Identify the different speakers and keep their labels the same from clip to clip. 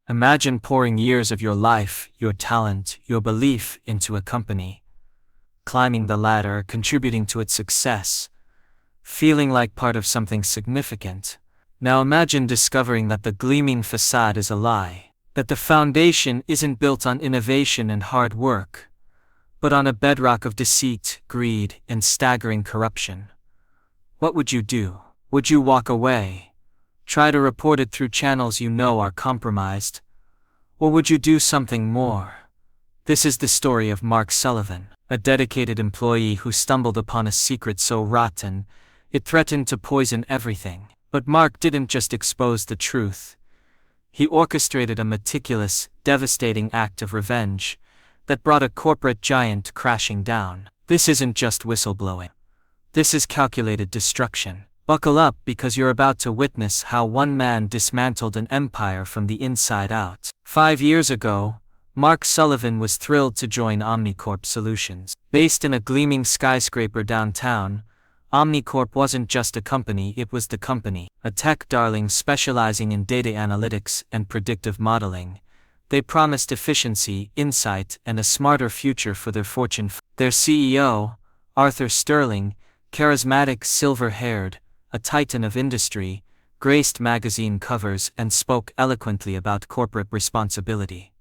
Speaker 1: Imagine pouring years of your life, your talent, your belief into a company. Climbing the ladder, contributing to its success. Feeling like part of something significant. Now imagine discovering that the gleaming facade is a lie. That the foundation isn't built on innovation and hard work, but on a bedrock of deceit, greed, and staggering corruption. What would you do? Would you walk away? Try to report it through channels you know are compromised? Or would you do something more? This is the story of Mark Sullivan, a dedicated employee who stumbled upon a secret so rotten, it threatened to poison everything. But Mark didn't just expose the truth. He orchestrated a meticulous, devastating act of revenge that brought a corporate giant crashing down. This isn't just whistleblowing. This is calculated destruction. Buckle up, because you're about to witness how one man dismantled an empire from the inside out. 5 years ago, Mark Sullivan was thrilled to join OmniCorp Solutions. Based in a gleaming skyscraper downtown, OmniCorp wasn't just a company, it was the company. A tech darling specializing in data analytics and predictive modeling. They promised efficiency, insight, and a smarter future for their Fortune. Their CEO, Arthur Sterling, charismatic, silver-haired, a titan of industry, graced magazine covers and spoke eloquently about corporate responsibility.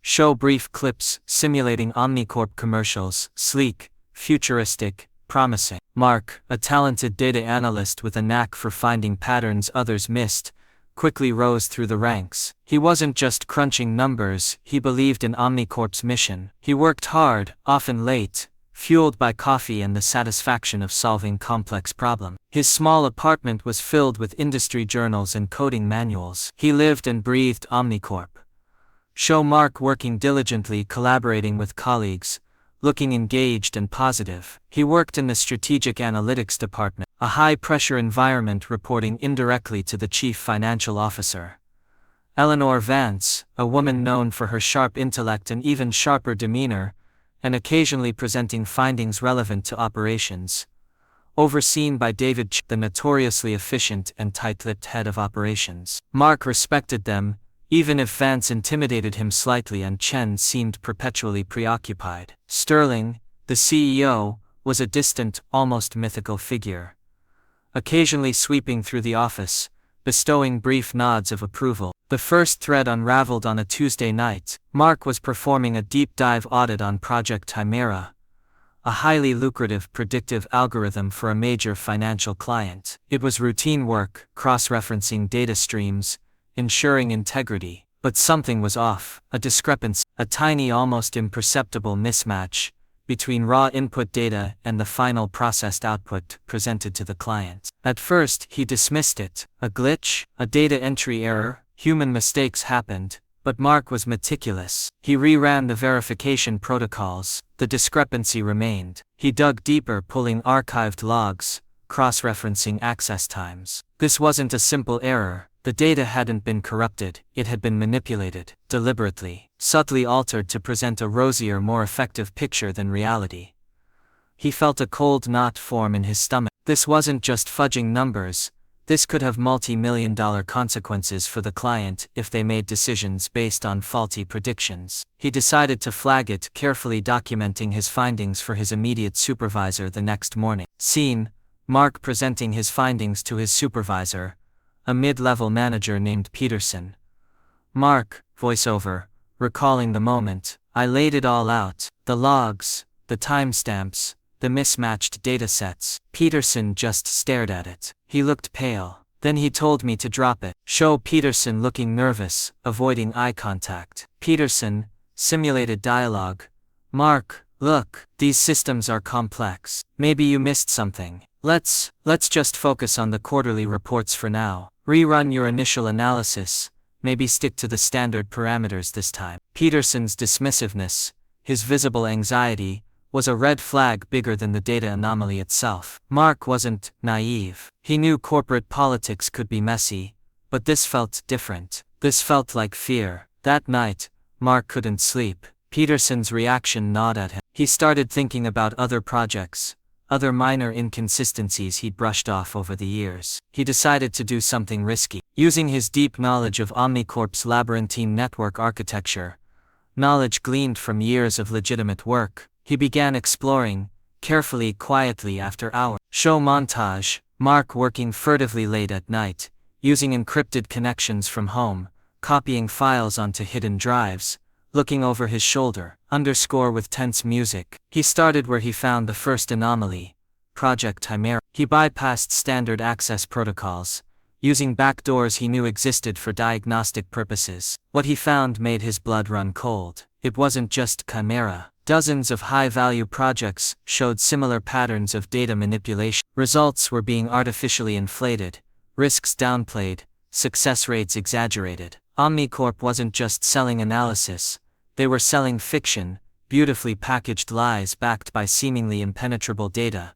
Speaker 1: Show brief clips simulating OmniCorp commercials, sleek, futuristic, promising. Mark, a talented data analyst with a knack for finding patterns others missed, quickly rose through the ranks. He wasn't just crunching numbers, he believed in OmniCorp's mission. He worked hard, often late, fueled by coffee and the satisfaction of solving complex problems. His small apartment was filled with industry journals and coding manuals. He lived and breathed OmniCorp. Show Mark working diligently, collaborating with colleagues, looking engaged and positive. He worked in the strategic analytics department, a high-pressure environment, reporting indirectly to the chief financial officer. Eleanor Vance, a woman known for her sharp intellect and even sharper demeanor, and occasionally presenting findings relevant to operations. Overseen by David Ch, the notoriously efficient and tight-lipped head of operations. Mark respected them, even if Vance intimidated him slightly and Chen seemed perpetually preoccupied. Sterling, the CEO, was a distant, almost mythical figure. Occasionally sweeping through the office, bestowing brief nods of approval. The first thread unraveled on a Tuesday night. Mark was performing a deep dive audit on Project Chimera, a highly lucrative predictive algorithm for a major financial client. It was routine work, cross-referencing data streams, ensuring integrity. But something was off, a discrepancy, a tiny, almost imperceptible mismatch between raw input data and the final processed output presented to the client. At first, he dismissed it, a glitch, a data entry error. Human mistakes happened, but Mark was meticulous. He reran the verification protocols. The discrepancy remained. He dug deeper, pulling archived logs, cross-referencing access times. This wasn't a simple error. The data hadn't been corrupted, it had been manipulated, deliberately, subtly altered to present a rosier, more effective picture than reality. He felt a cold knot form in his stomach. This wasn't just fudging numbers. This could have multi-million-dollar consequences for the client if they made decisions based on faulty predictions. He decided to flag it, carefully documenting his findings for his immediate supervisor the next morning. Scene: Mark presenting his findings to his supervisor, a mid-level manager named Peterson. Mark, voiceover, recalling the moment, I laid it all out. The logs, the timestamps, the mismatched datasets. Peterson just stared at it. He looked pale. Then he told me to drop it. Show Peterson looking nervous, avoiding eye contact. Peterson, simulated dialogue. Mark, look, these systems are complex. Maybe you missed something. Let's just focus on the quarterly reports for now. Rerun your initial analysis. Maybe stick to the standard parameters this time. Peterson's dismissiveness, his visible anxiety, was a red flag bigger than the data anomaly itself. Mark wasn't naive. He knew corporate politics could be messy, but this felt different. This felt like fear. That night, Mark couldn't sleep. Peterson's reaction gnawed at him. He started thinking about other projects, other minor inconsistencies he'd brushed off over the years. He decided to do something risky. Using his deep knowledge of OmniCorp's labyrinthine network architecture, knowledge gleaned from years of legitimate work, he began exploring, carefully, quietly after hours. Show montage: Mark working furtively late at night, using encrypted connections from home, copying files onto hidden drives, looking over his shoulder, underscore with tense music. He started where he found the first anomaly, Project Chimera. He bypassed standard access protocols, using backdoors he knew existed for diagnostic purposes. What he found made his blood run cold. It wasn't just Chimera. Dozens of high-value projects showed similar patterns of data manipulation. Results were being artificially inflated, risks downplayed, success rates exaggerated. OmniCorp wasn't just selling analysis, they were selling fiction, beautifully packaged lies backed by seemingly impenetrable data.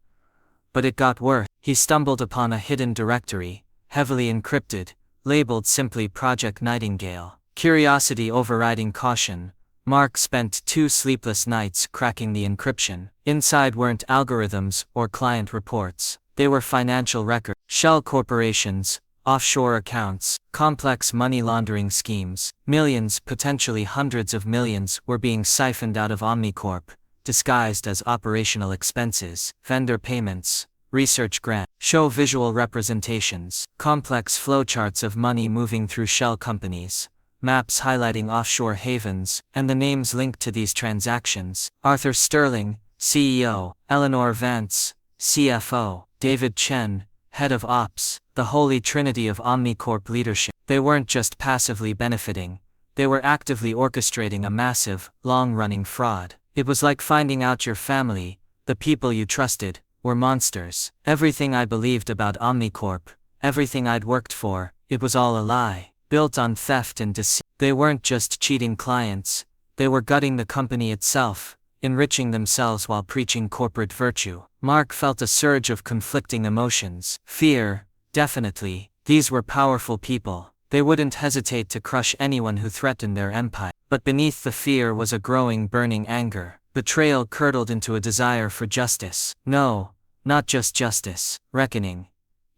Speaker 1: But it got worse. He stumbled upon a hidden directory, heavily encrypted, labeled simply Project Nightingale. Curiosity overriding caution, Mark spent 2 sleepless nights cracking the encryption. Inside weren't algorithms or client reports. They were financial records, shell corporations, offshore accounts, complex money laundering schemes. Millions, potentially hundreds of millions, were being siphoned out of OmniCorp, disguised as operational expenses, vendor payments, research grants. Show visual representations, complex flowcharts of money moving through shell companies, maps highlighting offshore havens, and the names linked to these transactions: Arthur Sterling, CEO, Eleanor Vance, CFO, David Chen, Head of Ops, the holy trinity of OmniCorp leadership. They weren't just passively benefiting, they were actively orchestrating a massive, long-running fraud. It was like finding out your family, the people you trusted, were monsters. Everything I believed about OmniCorp, everything I'd worked for, it was all a lie, built on theft and deceit. They weren't just cheating clients, they were gutting the company itself, enriching themselves while preaching corporate virtue. Mark felt a surge of conflicting emotions. Fear, definitely. These were powerful people. They wouldn't hesitate to crush anyone who threatened their empire. But beneath the fear was a growing, burning anger. Betrayal curdled into a desire for justice. No, not just justice, reckoning.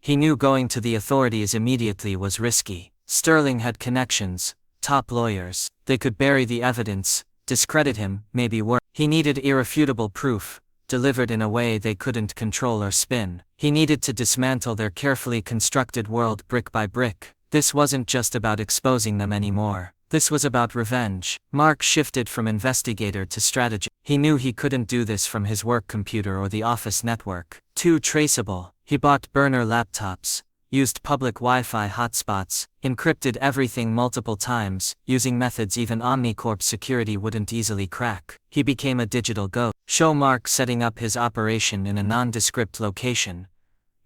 Speaker 1: He knew going to the authorities immediately was risky. Sterling had connections, top lawyers. They could bury the evidence, discredit him, maybe worse. He needed irrefutable proof, delivered in a way they couldn't control or spin. He needed to dismantle their carefully constructed world brick by brick. This wasn't just about exposing them anymore. This was about revenge. Mark shifted from investigator to strategist. He knew he couldn't do this from his work computer or the office network. Too traceable. He bought burner laptops, used public Wi-Fi hotspots, encrypted everything multiple times, using methods even OmniCorp security wouldn't easily crack. He became a digital ghost. Show Mark setting up his operation in a nondescript location,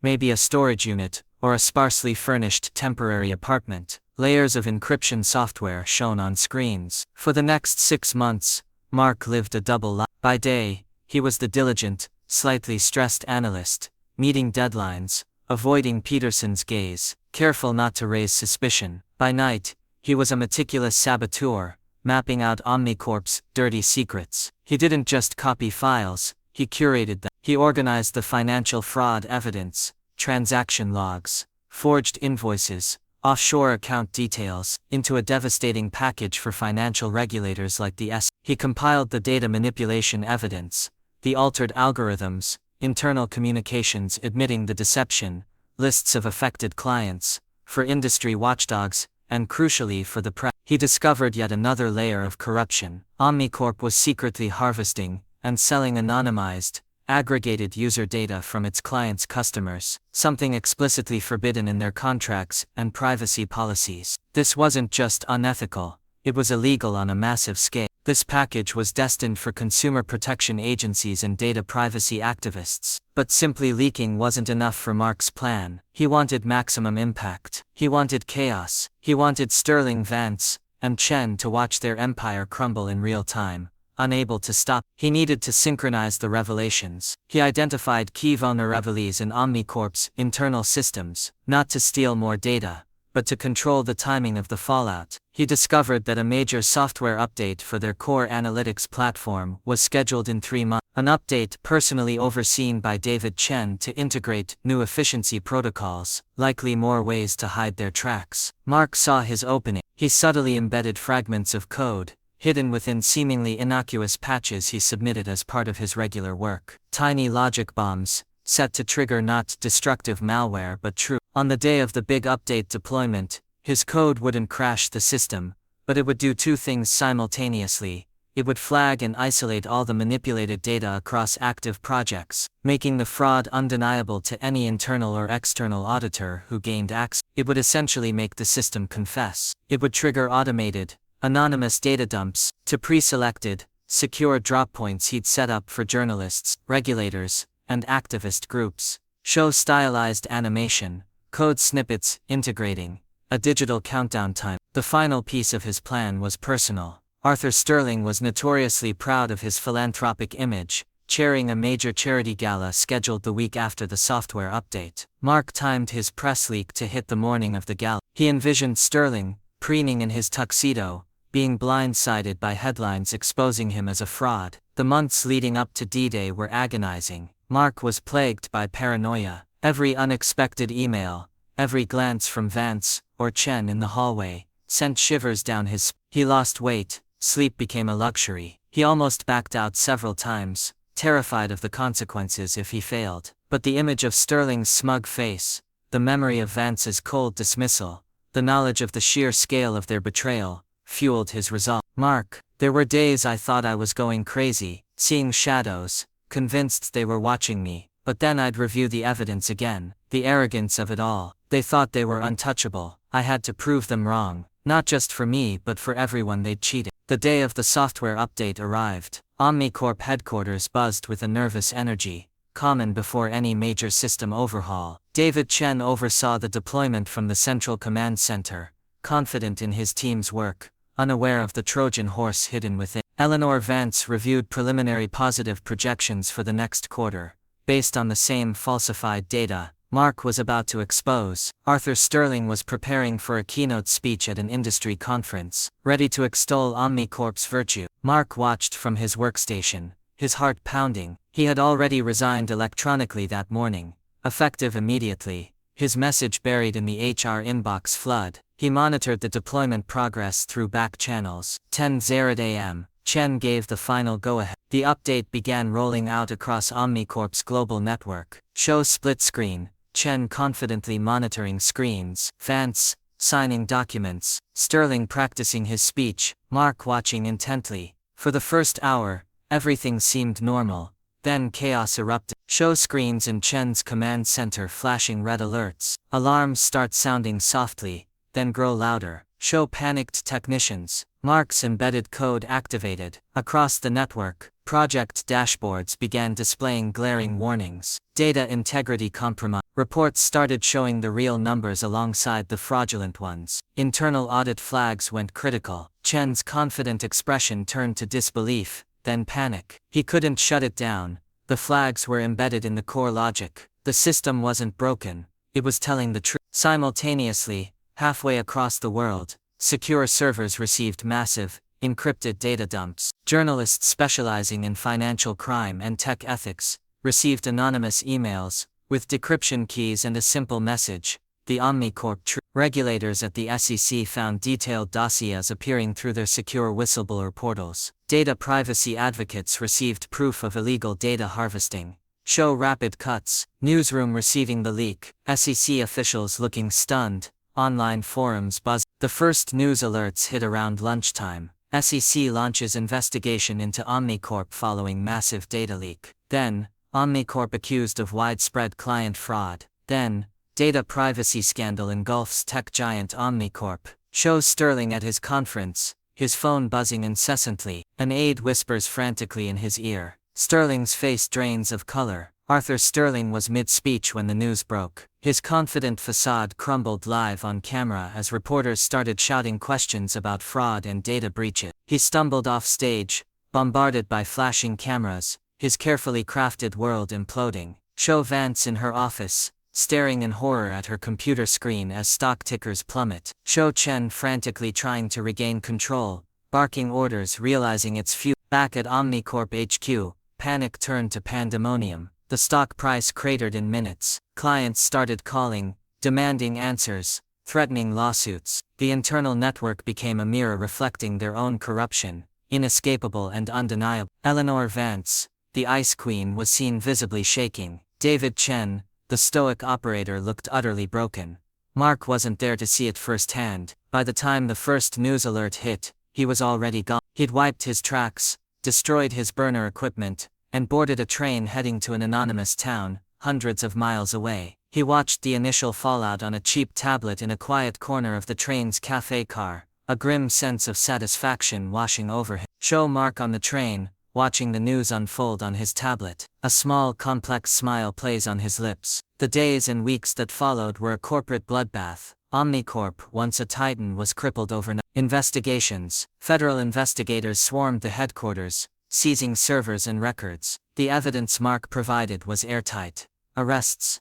Speaker 1: maybe a storage unit, or a sparsely furnished temporary apartment. Layers of encryption software shown on screens. For the next 6 months, Mark lived a double life. By day, he was the diligent, slightly stressed analyst, meeting deadlines, avoiding Peterson's gaze, careful not to raise suspicion. By night, he was a meticulous saboteur, mapping out OmniCorp's dirty secrets. He didn't just copy files, he curated them. He organized the financial fraud evidence, transaction logs, forged invoices, offshore account details, into a devastating package for financial regulators like the SEC. He compiled the data manipulation evidence, the altered algorithms, internal communications admitting the deception, lists of affected clients, for industry watchdogs, and crucially for the press. He discovered yet another layer of corruption. OmniCorp was secretly harvesting and selling anonymized, aggregated user data from its clients' customers, something explicitly forbidden in their contracts and privacy policies. This wasn't just unethical, it was illegal on a massive scale. This package was destined for consumer protection agencies and data privacy activists. But simply leaking wasn't enough for Mark's plan. He wanted maximum impact. He wanted chaos. He wanted Sterling, Vance, and Chen to watch their empire crumble in real time, unable to stop. He needed to synchronize the revelations. He identified key vulnerabilities in OmniCorp's internal systems, not to steal more data, but to control the timing of the fallout. He discovered that a major software update for their core analytics platform was scheduled in 3 months. An update personally overseen by David Chen to integrate new efficiency protocols, likely more ways to hide their tracks. Mark saw his opening. He subtly embedded fragments of code, hidden within seemingly innocuous patches he submitted as part of his regular work. Tiny logic bombs, set to trigger not destructive malware but true. On the day of the big update deployment, his code wouldn't crash the system, but it would do 2 things simultaneously. It would flag and isolate all the manipulated data across active projects, making the fraud undeniable to any internal or external auditor who gained access. It would essentially make the system confess. It would trigger automated, anonymous data dumps to pre-selected, secure drop points he'd set up for journalists, regulators, and activist groups. Show stylized animation, code snippets integrating a digital countdown time. The final piece of his plan was personal. Arthur Sterling was notoriously proud of his philanthropic image, chairing a major charity gala scheduled the week after the software update. Mark timed his press leak to hit the morning of the gala. He envisioned Sterling, preening in his tuxedo, being blindsided by headlines exposing him as a fraud. The months leading up to D-Day were agonizing. Mark was plagued by paranoia. Every unexpected email, every glance from Vance or Chen in the hallway, sent shivers down his spine. He lost weight. Sleep became a luxury. He almost backed out several times, terrified of the consequences if he failed. But the image of Sterling's smug face, the memory of Vance's cold dismissal, the knowledge of the sheer scale of their betrayal, fueled his resolve. Mark, there were days I thought I was going crazy, seeing shadows, convinced they were watching me, but then I'd review the evidence again. The arrogance of it all. They thought they were untouchable. I had to prove them wrong, not just for me but for everyone they'd cheated. The day of the software update arrived. OmniCorp headquarters buzzed with a nervous energy, common before any major system overhaul. David Chen oversaw the deployment from the central command center, confident in his team's work, unaware of the Trojan horse hidden within. Eleanor Vance reviewed preliminary positive projections for the next quarter, based on the same falsified data Mark was about to expose. Arthur Sterling was preparing for a keynote speech at an industry conference, ready to extol OmniCorp's virtue. Mark watched from his workstation, his heart pounding. He had already resigned electronically that morning, effective immediately, his message buried in the HR inbox flood. He monitored the deployment progress through back channels. 10:00 a.m., Chen gave the final go-ahead. The update began rolling out across OmniCorp's global network. Show split screen, Chen confidently monitoring screens, Vance signing documents, Sterling practicing his speech, Mark watching intently. For the first hour, everything seemed normal. Then chaos erupted. Show screens in Chen's command center flashing red alerts. Alarms start sounding softly, then grow louder. Show panicked technicians. Mark's embedded code activated. Across the network, project dashboards began displaying glaring warnings. Data integrity compromised. Reports started showing the real numbers alongside the fraudulent ones. Internal audit flags went critical. Chen's confident expression turned to disbelief, then panic. He couldn't shut it down. The flags were embedded in the core logic. The system wasn't broken. It was telling the truth. Simultaneously, halfway across the world, secure servers received massive, encrypted data dumps. Journalists specializing in financial crime and tech ethics received anonymous emails, with decryption keys and a simple message, the OmniCorp truth. Regulators at the SEC found detailed dossiers appearing through their secure whistleblower portals. Data privacy advocates received proof of illegal data harvesting. Show rapid cuts. Newsroom receiving the leak. SEC officials looking stunned. Online forums buzzed. The first news alerts hit around lunchtime. SEC launches investigation into OmniCorp following massive data leak. Then, OmniCorp accused of widespread client fraud. Then, data privacy scandal engulfs tech giant OmniCorp. Shows Sterling at his conference, his phone buzzing incessantly. An aide whispers frantically in his ear. Sterling's face drains of color. Arthur Sterling was mid-speech when the news broke. His confident facade crumbled live on camera as reporters started shouting questions about fraud and data breaches. He stumbled off stage, bombarded by flashing cameras, his carefully crafted world imploding. Show Vance in her office, staring in horror at her computer screen as stock tickers plummet. Zhou Chen frantically trying to regain control, barking orders realizing its few. Back at OmniCorp HQ, panic turned to pandemonium. The stock price cratered in minutes. Clients started calling, demanding answers, threatening lawsuits. The internal network became a mirror reflecting their own corruption, inescapable and undeniable. Eleanor Vance, the Ice Queen, was seen visibly shaking. David Chen, the stoic operator, looked utterly broken. Mark wasn't there to see it firsthand. By the time the first news alert hit, he was already gone. He'd wiped his tracks, destroyed his burner equipment, and boarded a train heading to an anonymous town, hundreds of miles away. He watched the initial fallout on a cheap tablet in a quiet corner of the train's cafe car, a grim sense of satisfaction washing over him. Show Mark on the train, watching the news unfold on his tablet. A small, complex smile plays on his lips. The days and weeks that followed were a corporate bloodbath. OmniCorp, once a titan, was crippled overnight. Investigations. Federal investigators swarmed the headquarters, seizing servers and records. The evidence Mark provided was airtight. Arrests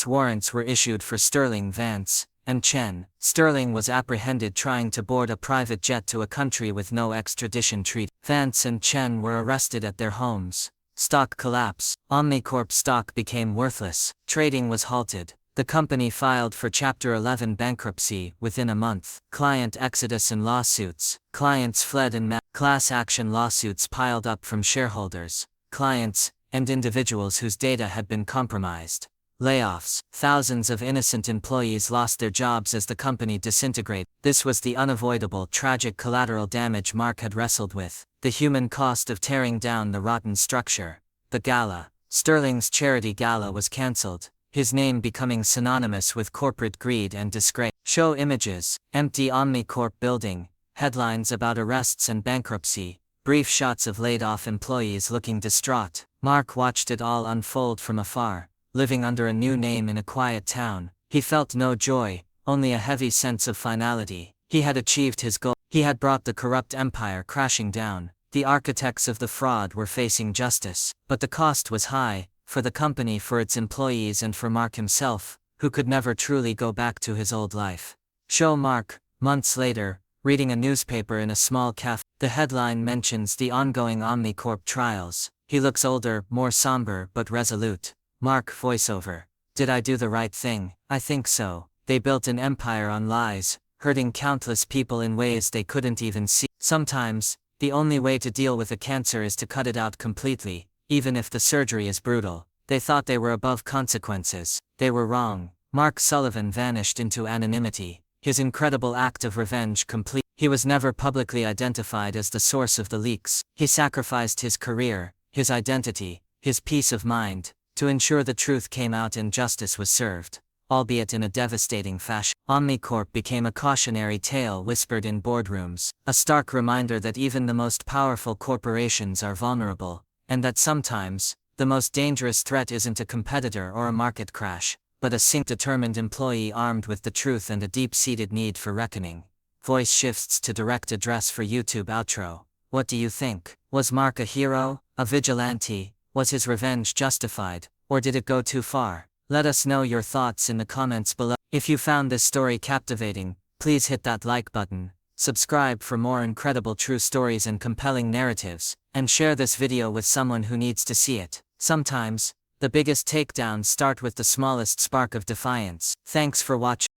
Speaker 1: warrants were issued for Sterling, Vance, and Chen. Sterling was apprehended trying to board a private jet to a country with no extradition treaty. Vance and Chen were arrested at their homes. Stock collapse. OmniCorp stock became worthless. Trading was halted. The company filed for Chapter 11 bankruptcy within a month. Client exodus and lawsuits. Clients fled and class action lawsuits piled up from shareholders, clients, and individuals whose data had been compromised. Layoffs. Thousands of innocent employees lost their jobs as the company disintegrated. This was the unavoidable, tragic collateral damage Mark had wrestled with. The human cost of tearing down the rotten structure. The gala. Sterling's charity gala was cancelled, his name becoming synonymous with corporate greed and disgrace. Show images. Empty OmniCorp building. Headlines about arrests and bankruptcy. Brief shots of laid-off employees looking distraught. Mark watched it all unfold from afar. Living under a new name in a quiet town, he felt no joy, only a heavy sense of finality. He had achieved his goal. He had brought the corrupt empire crashing down. The architects of the fraud were facing justice. But the cost was high, for the company, for its employees, and for Mark himself, who could never truly go back to his old life. Show Mark, months later, reading a newspaper in a small cafe. The headline mentions the ongoing OmniCorp trials. He looks older, more somber, but resolute. Mark voiceover. Did I do the right thing? I think so. They built an empire on lies, hurting countless people in ways they couldn't even see. Sometimes, the only way to deal with a cancer is to cut it out completely, even if the surgery is brutal. They thought they were above consequences. They were wrong. Mark Sullivan vanished into anonymity. His incredible act of revenge complete. He was never publicly identified as the source of the leaks. He sacrificed his career, his identity, his peace of mind, to ensure the truth came out and justice was served, albeit in a devastating fashion. OmniCorp became a cautionary tale whispered in boardrooms, a stark reminder that even the most powerful corporations are vulnerable, and that sometimes, the most dangerous threat isn't a competitor or a market crash, but a determined employee armed with the truth and a deep-seated need for reckoning. Voice shifts to direct address for YouTube outro. What do you think? Was Mark a hero, a vigilante? Was his revenge justified, or did it go too far? Let us know your thoughts in the comments below. If you found this story captivating, please hit that like button, subscribe for more incredible true stories and compelling narratives, and share this video with someone who needs to see it. Sometimes, the biggest takedowns start with the smallest spark of defiance. Thanks for watching.